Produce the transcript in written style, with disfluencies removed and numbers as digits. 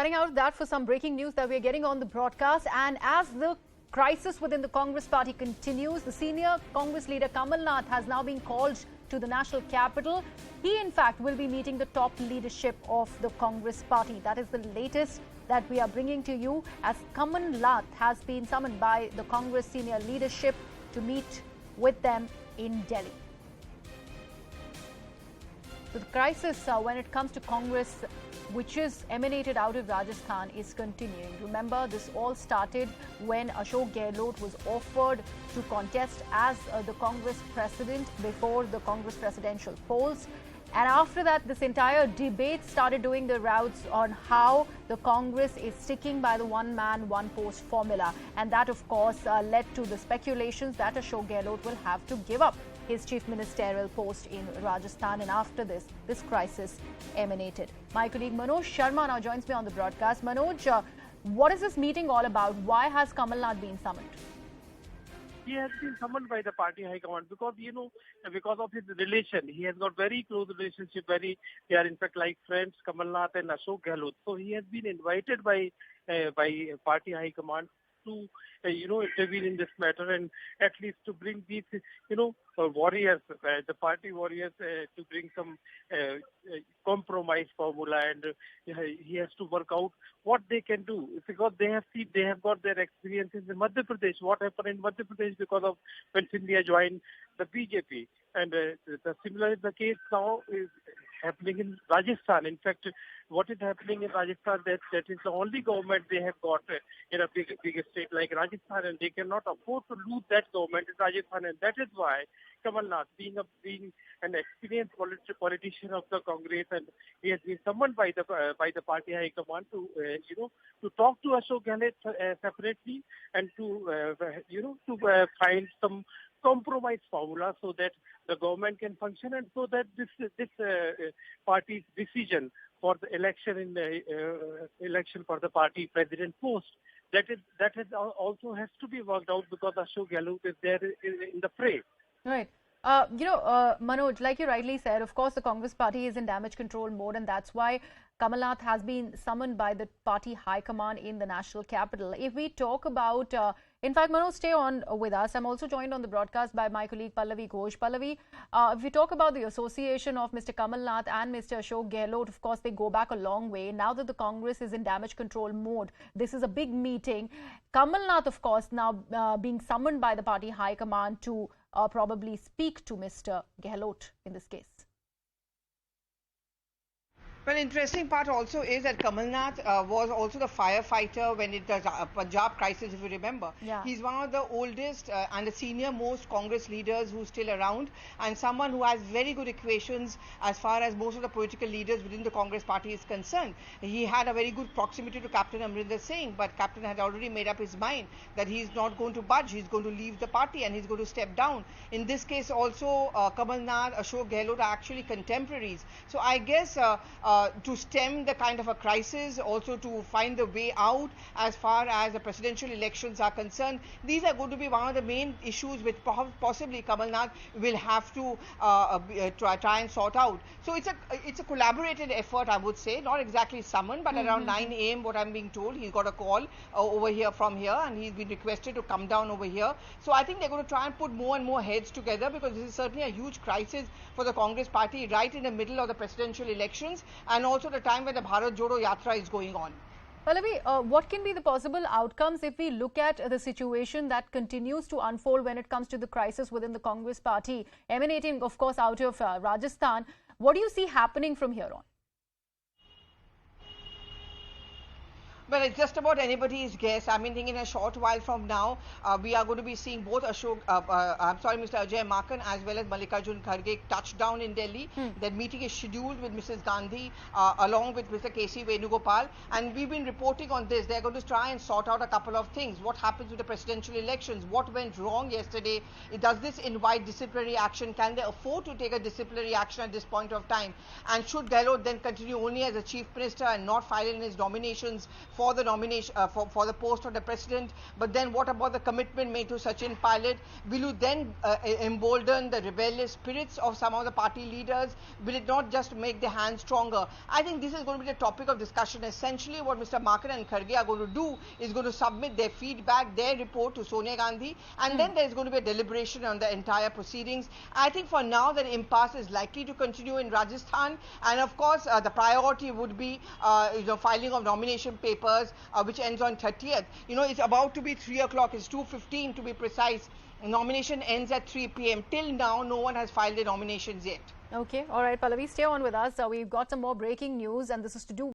Cutting out that for some breaking news that we're getting on the broadcast. And as the crisis within the Congress party continues, the senior Congress leader Kamal Nath has now been called to the national capital. He, in fact, will be meeting the top leadership of the Congress party. That is the latest that we are bringing to you, as Kamal Nath has been summoned by the Congress senior leadership to meet with them in Delhi. So the crisis when it comes to Congress, which is emanated out of Rajasthan, is continuing. Remember, this all started when Ashok Gehlot was offered to contest as the Congress president before the Congress presidential polls. And after that, this entire debate started doing the rounds on how the Congress is sticking by the one-man, one-post formula. And that, of course, led to the speculations that Ashok Gehlot will have to give up his chief ministerial post in Rajasthan. And after this crisis emanated. My colleague Manoj Sharma now joins me on the broadcast. Manoj, what is this meeting all about? Why has Kamal Nath been summoned? He has been summoned by the party high command because, because of his relation. He has got very close relationship. They are in fact like friends, Kamal Nath and Ashok Gehlot. So he has been invited by party high command to, intervene in this matter and at least to bring these, warriors, the party warriors, to bring some compromise formula, and he has to work out what they can do, because they have got their experiences in Madhya Pradesh. What happened in Madhya Pradesh because of when India joined the BJP, and the similar is the case now is happening in Rajasthan. In fact, what is happening in Rajasthan, that is the only government they have got in a big state like Rajasthan, and they cannot afford to lose that government in Rajasthan, and that is why Kamal Nath, being an experienced politician of the Congress, and he has been summoned by the party high command to talk to Ashok Gehlot separately, and to find some compromise formula so that the government can function, and so that this party's decision for the election election for the party president post, that also has to be worked out, because Ashok Gehlot is there in the fray. Right. Manoj, like you rightly said, of course, the Congress party is in damage control mode, and that's why Kamal Nath has been summoned by the party high command in the national capital. If we talk about, in fact, Manoj, stay on with us. I'm also joined on the broadcast by my colleague Pallavi Ghosh. Pallavi, if we talk about the association of Mr. Kamal Nath and Mr. Ashok Gehlot, of course, they go back a long way. Now that the Congress is in damage control mode, this is a big meeting. Kamal Nath, of course, now being summoned by the party high command to probably speak to Mr. Gehlot in this case. Well, interesting part also is that Kamal Nath was also the firefighter when it was Punjab crisis, if you remember. Yeah. He's one of the oldest and the senior most Congress leaders who's still around, and someone who has very good equations as far as most of the political leaders within the Congress party is concerned. He had a very good proximity to Captain Amrinder Singh, but Captain had already made up his mind that he's not going to budge. He's going to leave the party and he's going to step down. In this case also, Kamal Nath, Ashok Gehlot are actually contemporaries. So I guess to stem the kind of a crisis, also to find the way out as far as the presidential elections are concerned, these are going to be one of the main issues which possibly Kamal Nath will have to try and sort out. So it's a collaborated effort, I would say, not exactly summoned, but around 9 a.m. what I'm being told, he's got a call over here from here, and he's been requested to come down over here. So I think they're going to try and put more and more heads together, because this is certainly a huge crisis for the Congress party right in the middle of the presidential elections, and also the time when the Bharat Jodo Yatra is going on. Pallavi, what can be the possible outcomes if we look at the situation that continues to unfold when it comes to the crisis within the Congress party, emanating, of course, out of Rajasthan? What do you see happening from here on? Well, it's just about anybody's guess. I mean, in a short while from now, we are going to be seeing both Mr. Ajay Makan as well as Mallikarjun Kharge touch down in Delhi. Their meeting is scheduled with Mrs. Gandhi along with Mr. K.C. Venugopal. And we've been reporting on this. They're going to try and sort out a couple of things. What happens with the presidential elections? What went wrong yesterday? Does this invite disciplinary action? Can they afford to take a disciplinary action at this point of time? And should Gehlot then continue only as a chief minister and not file in his nominations for the nomination for the post of the president. But then what about the commitment made to Sachin Pilot? Will you then embolden the rebellious spirits of some of the party leaders? Will it not just make their hands stronger? I think this is going to be the topic of discussion. Essentially, what Mr. Markan and Kharge are going to do is going to submit their feedback, their report to Sonia Gandhi, and then there is going to be a deliberation on the entire proceedings. I think for now, the impasse is likely to continue in Rajasthan, and of course, the priority would be filing of nomination papers, which ends on 30th. It's about to be 3 o'clock. It's 2:15 to be precise. Nomination ends at 3 p.m. Till now, no one has filed their nominations yet. Okay, all right, Pallavi, stay on with us. We've got some more breaking news, and this is to do